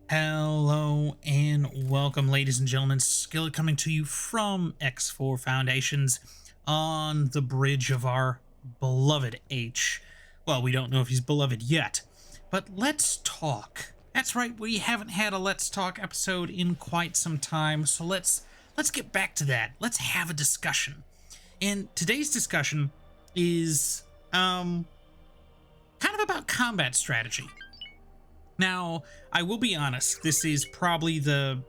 Hello and welcome, ladies and gentlemen. Skillet coming to you from X4 Foundations on the bridge of our beloved H. Well, we don't know if he's beloved yet, but let's talk. That's right, we haven't had a Let's Talk episode in quite some time, so let's get back to that. Let's have a discussion. And today's discussion is kind of about combat strategy. Now, I will be honest, this is probably the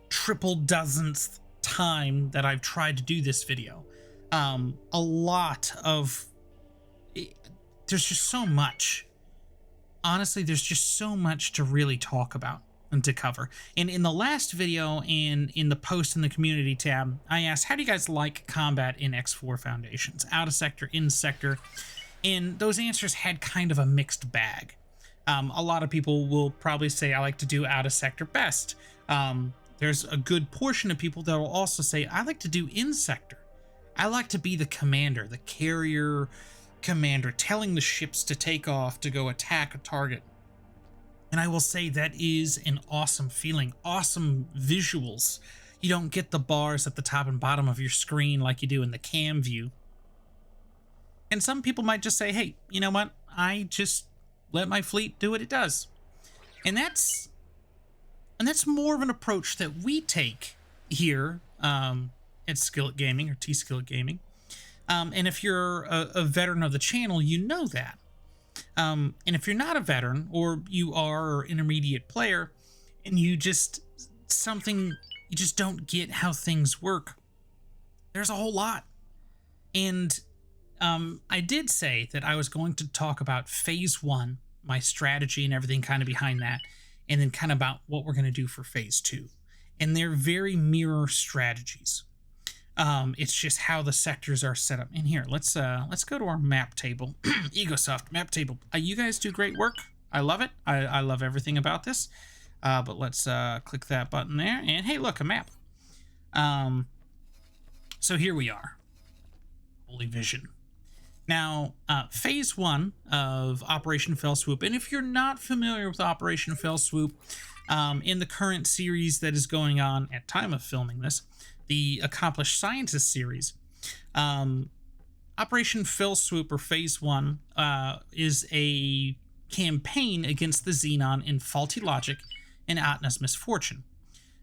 triple dozenth time that I've tried to do this video. There's just so much. Honestly, there's just so much to really talk about and to cover. And in the last video and in the post in the community tab, I asked, how do you guys like combat in X4 Foundations? Out of sector, in sector? And those answers had kind of a mixed bag. A lot of people will probably say, I like to do out of sector best. There's a good portion of people that will also say, I like to do in sector. I like to be the commander, the carrier commander, telling the ships to take off to go attack a target. And I will say that is an awesome feeling, awesome visuals. You don't get the bars at the top and bottom of your screen like you do in the cam view. And some people might just say, hey, you know what? I just let my fleet do what it does. And that's more of an approach that we take here at Skillet Gaming or T-Skillet Gaming. And if you're a veteran of the channel, you know that. And if you're not a veteran or you are an intermediate player and you just don't get how things work, there's a whole lot. And I did say that I was going to talk about phase 1, my strategy and everything kind of behind that, and then kind of about what we're going to do for phase 2. And they're very mirror strategies. It's just how the sectors are set up. And here, let's go to our map table. Egosoft map table. You guys do great work. I love it. I love everything about this. But let's click that button there. And hey, look, a map. So here we are. Holy Vision. Now, phase 1 of Operation Fell Swoop, and if you're not familiar with Operation Fell Swoop, in the current series that is going on at time of filming this, the Accomplished Scientist series, Operation Fell Swoop, or phase 1, is a campaign against the Xenon in Faulty Logic and Atna's Misfortune.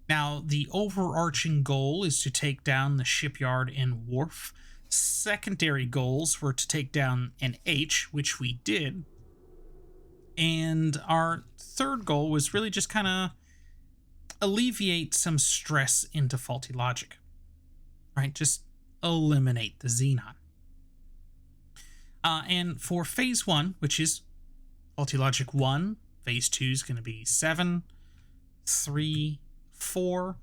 Now, the overarching goal is to take down the shipyard and wharf. Secondary goals were to take down an H, which we did. And our third goal was really just kind of alleviate some stress into Faulty Logic. Right? Just eliminate the Xenon. And for phase 1, which is Faulty Logic 1, phase 2 is going to be 7, 3, 4.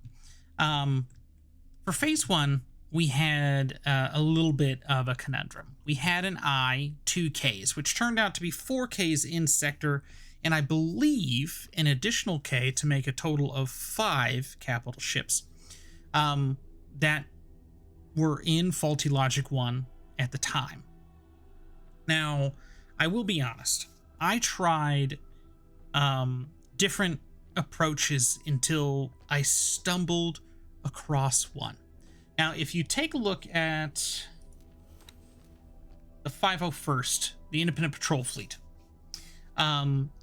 For phase 1, we had a little bit of a conundrum. We had an I, 2 Ks, which turned out to be 4 Ks in sector, and I believe an additional K to make a total of 5 capital ships that were in Faulty Logic 1 at the time. Now, I will be honest. I tried different approaches until I stumbled across one. Now, if you take a look at the 501st, the Independent Patrol Fleet,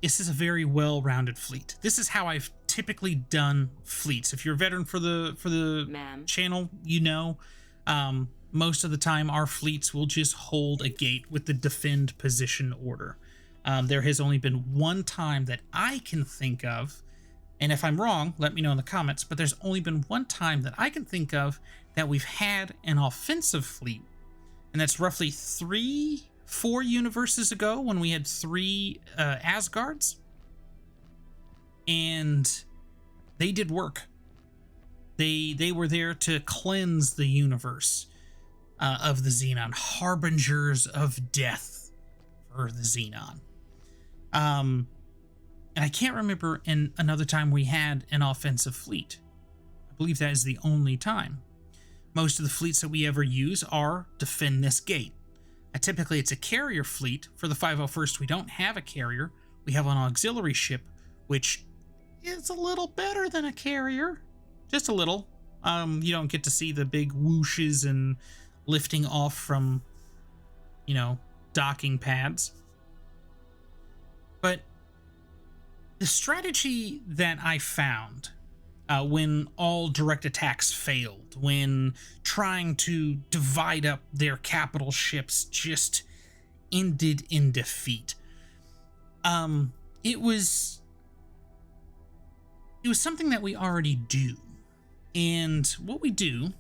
this is a very well-rounded fleet. This is how I've typically done fleets. If you're a veteran for the channel, you know, most of the time our fleets will just hold a gate with the defend position order. There has only been one time that I can think of, and if I'm wrong, let me know in the comments, but there's only been one time that I can think of that we've had an offensive fleet, and that's roughly 4 universes ago when we had 3 Asgards, and they did work. They were there to cleanse the universe of the Xenon, harbingers of death for the Xenon. And I can't remember another time we had an offensive fleet. I believe that is the only time. Most of the fleets that we ever use are defend this gate. Typically, it's a carrier fleet. For the 501st, we don't have a carrier. We have an auxiliary ship, which is a little better than a carrier. Just a little. You don't get to see the big whooshes and lifting off from, you know, docking pads. But the strategy that I found when all direct attacks failed, when trying to divide up their capital ships just ended in defeat, it was something that we already do. And what we do,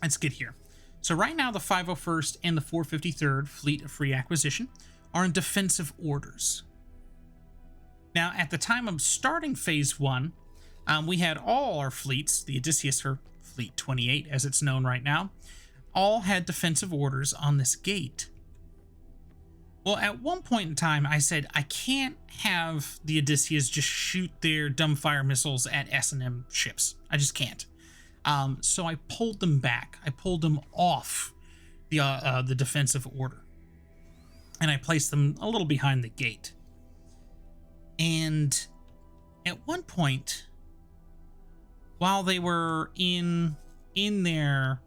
let's get here. So right now the 501st and the 453rd Fleet of Free Acquisition are in defensive orders. Now, at the time of starting Phase 1, we had all our fleets, the Odysseus, or Fleet 28 as it's known right now, all had defensive orders on this gate. Well, at one point in time, I said, I can't have the Odysseus just shoot their dumbfire missiles at S&M ships. I just can't. So I pulled them back. I pulled them off the defensive order. And I placed them a little behind the gate. And at one point, while they were in their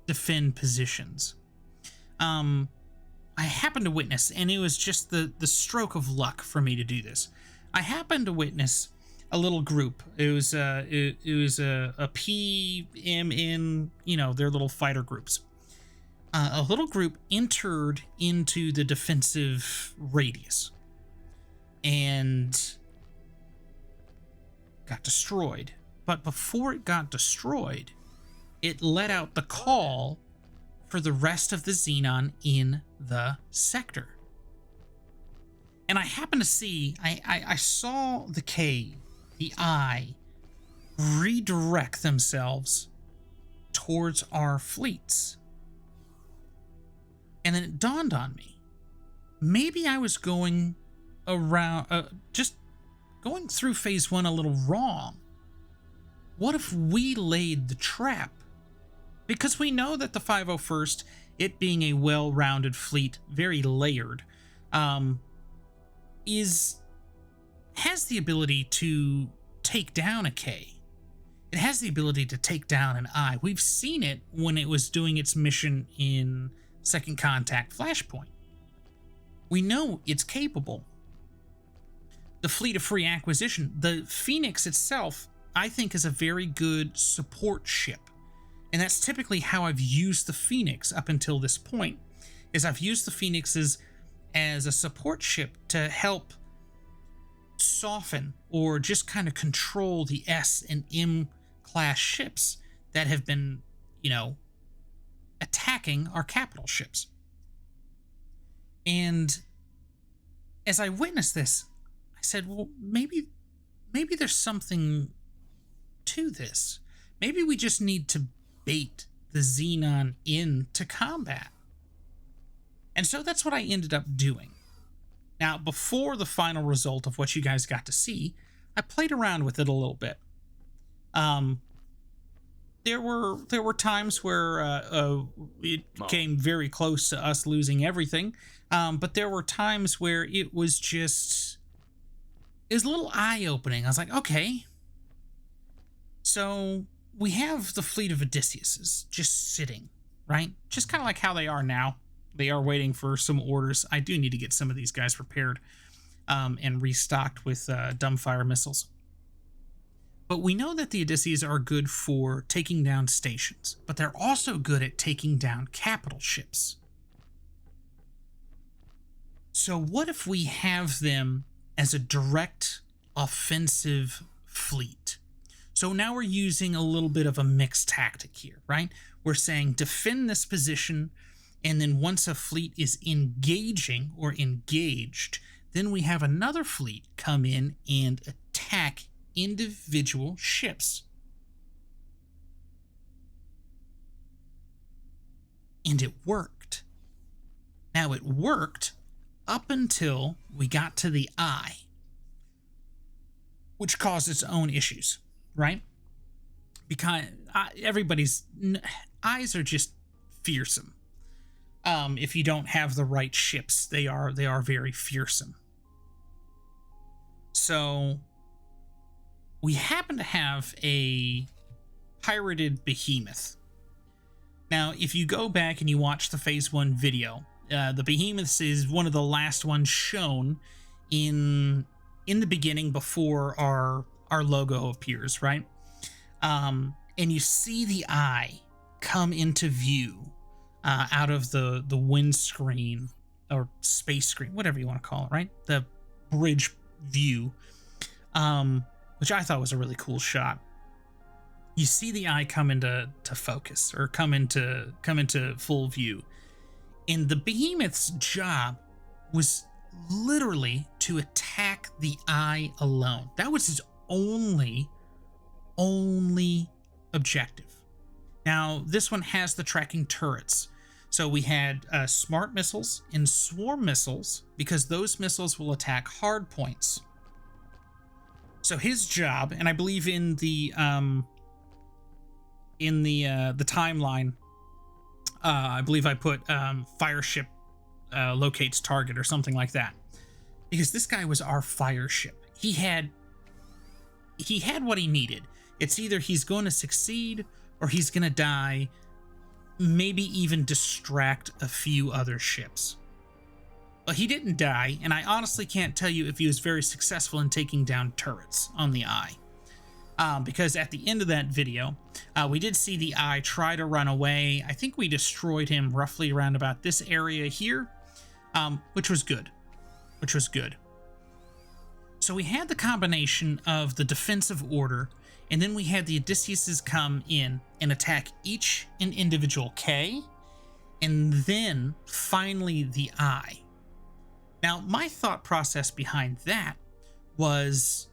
defend positions, I happened to witness, and it was just the stroke of luck for me to do this. I happened to witness a little group. It was a PMN, you know, their little fighter groups. A little group entered into the defensive radius and got destroyed. But before it got destroyed, it let out the call for the rest of the Xenon in the sector. And I happened to see, I saw the K, the I, redirect themselves towards our fleets. And then it dawned on me, maybe I was going around, just going through Phase 1 a little wrong. What if we laid the trap? Because we know that the 501st, it being a well-rounded fleet, very layered, has the ability to take down a K. It has the ability to take down an I. We've seen it when it was doing its mission in Second Contact Flashpoint. We know it's capable. The Fleet of Free Acquisition, the Phoenix itself, I think is a very good support ship. And that's typically how I've used the Phoenix up until this point, is I've used the Phoenixes as a support ship to help soften or just kind of control the S and M class ships that have been, you know, attacking our capital ships. And as I witnessed this, I said, well, maybe there's something to this. Maybe we just need to bait the Xenon into combat. And so that's what I ended up doing. Now, before the final result of what you guys got to see, I played around with it a little bit. There were times where it came very close to us losing everything, but there were times where it was a little eye-opening. I was like, okay, so we have the fleet of Odysseus just sitting, right? Just kind of like how they are now. They are waiting for some orders. I do need to get some of these guys repaired and restocked with dumbfire missiles. But we know that the Odysseus are good for taking down stations, but they're also good at taking down capital ships. So what if we have them as a direct offensive fleet? So now we're using a little bit of a mixed tactic here, right? We're saying defend this position, and then once a fleet is engaging or engaged, then we have another fleet come in and attack individual ships. And it worked. Now it worked up until we got to the I, which caused its own issues, right? because everybody's eyes are just fearsome. If you don't have the right ships, they are very fearsome. So we happen to have a pirated behemoth. Now, if you go back and you watch the Phase 1 video, the behemoth is one of the last ones shown in the beginning before our logo appears, right? And you see the eye come into view out of the windscreen or space screen, whatever you want to call it, right? The bridge view, which I thought was a really cool shot. You see the eye come into focus, or come into full view. And the behemoth's job was literally to attack the eye alone. That was his only objective. Now, this one has the tracking turrets. So we had smart missiles and swarm missiles, because those missiles will attack hard points. So his job, and I believe in the timeline, I believe I put fire ship locates target or something like that, because this guy was our fire ship. He had what he needed. It's either he's going to succeed or he's going to die, maybe even distract a few other ships. But he didn't die, and I honestly can't tell you if he was very successful in taking down turrets on the eye. Because at the end of that video, we did see the eye try to run away. I think we destroyed him roughly around about this area here, which was good. So we had the combination of the defensive order, and then we had the Odysseus's come in and attack each and individual K, and then finally the eye. Now, my thought process behind that was,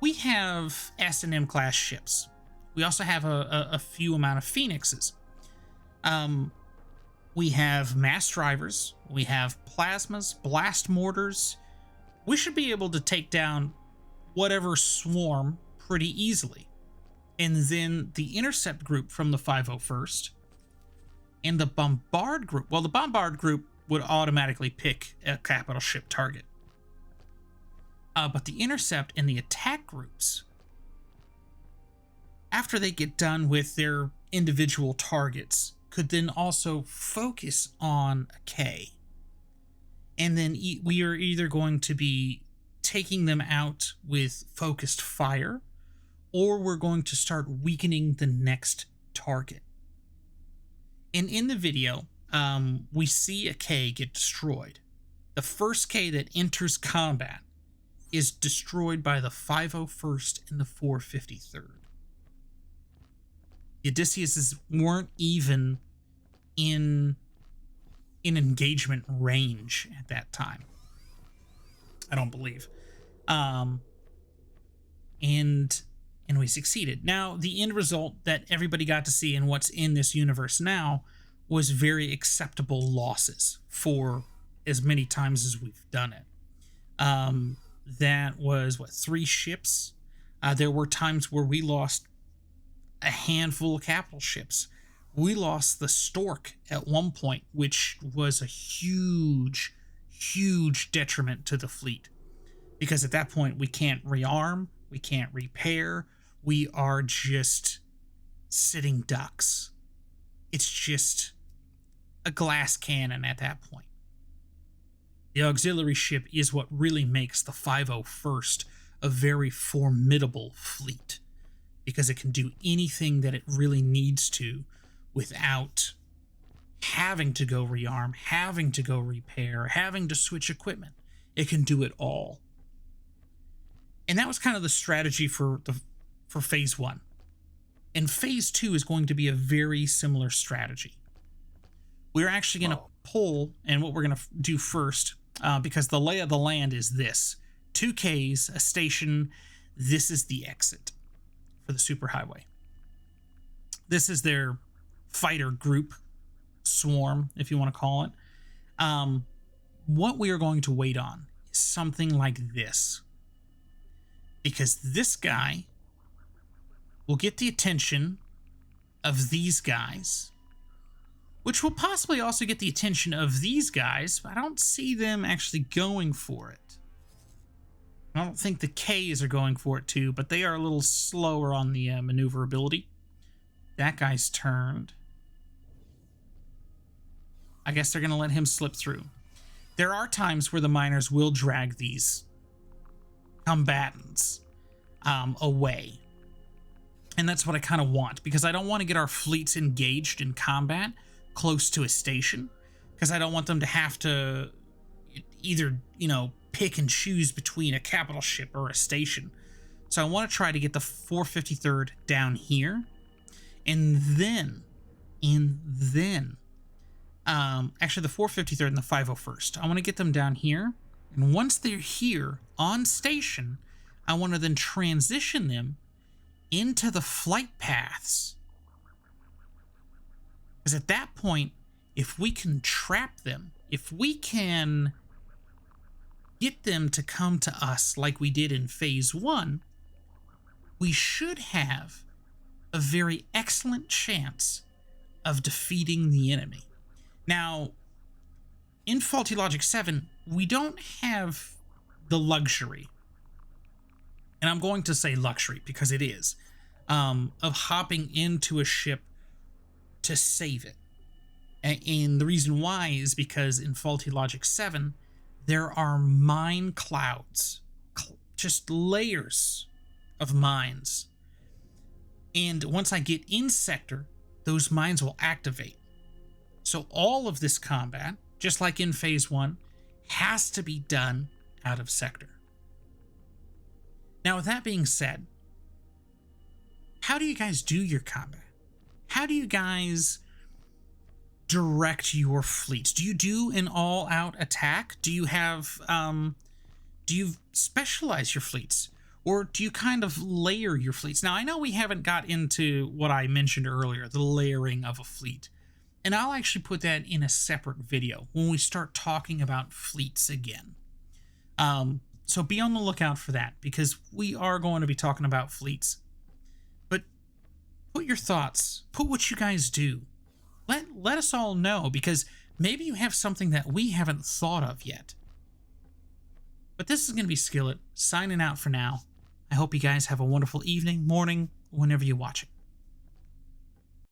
we have S&M class ships. We also have a few amount of Phoenixes. We have mass drivers. We have plasmas, blast mortars. We should be able to take down whatever swarm pretty easily. And then the intercept group from the 501st and the bombard group. Well, the bombard group would automatically pick a capital ship target. But the intercept and the attack groups, after they get done with their individual targets, could then also focus on a K. And then we are either going to be taking them out with focused fire, or we're going to start weakening the next target. And in the video, we see a K get destroyed. The first K that enters combat is destroyed by the 501st and the 453rd. The Odysseus weren't even in engagement range at that time, I don't believe. And we succeeded. Now, the end result that everybody got to see and what's in this universe now was very acceptable losses for as many times as we've done it. That was, 3 ships? There were times where we lost a handful of capital ships. We lost the Stork at one point, which was a huge detriment to the fleet. Because at that point, we can't rearm, we can't repair, we are just sitting ducks. It's just a glass cannon at that point. The auxiliary ship is what really makes the 501st a very formidable fleet, because it can do anything that it really needs to without having to go rearm, having to go repair, having to switch equipment. It can do it all. And that was kind of the strategy for Phase 1. And Phase 2 is going to be a very similar strategy. We're actually going to pull, and what we're going to do first, because the lay of the land is this: 2 Ks, a station. This is the exit for the superhighway. This is their fighter group, swarm, if you want to call it. What we are going to wait on is something like this, because this guy will get the attention of these guys, which will possibly also get the attention of these guys, but I don't see them actually going for it. I don't think the Ks are going for it too, but they are a little slower on the maneuverability. That guy's turned. I guess they're going to let him slip through. There are times where the miners will drag these combatants away. And that's what I kind of want, because I don't want to get our fleets engaged in combat close to a station, because I don't want them to have to either, you know, pick and choose between a capital ship or a station. So I want to try to get the 453rd down here, and then actually the 453rd and the 501st. I want to get them down here, and once they're here on station, I want to then transition them into the flight paths. Because at that point, if we can trap them, if we can get them to come to us like we did in phase 1, we should have a very excellent chance of defeating the enemy. Now, in Faulty Logic 7, we don't have the luxury, and I'm going to say luxury because it is, of hopping into a ship to save it. And the reason why is because in Faulty Logic 7, there are mine clouds, just layers of mines. And once I get in sector, those mines will activate. So all of this combat, just like in phase 1, has to be done out of sector. Now, with that being said, how do you guys do your combat? How do you guys direct your fleets? Do you do an all-out attack? Do you have, do you specialize your fleets? Or do you kind of layer your fleets? Now, I know we haven't got into what I mentioned earlier, the layering of a fleet. And I'll actually put that in a separate video when we start talking about fleets again. So be on the lookout for that, because we are going to be talking about fleets. But put your thoughts, put what you guys do. Let us all know, because maybe you have something that we haven't thought of yet. But this is going to be Skillet signing out for now. I hope you guys have a wonderful evening, morning, whenever you watch it.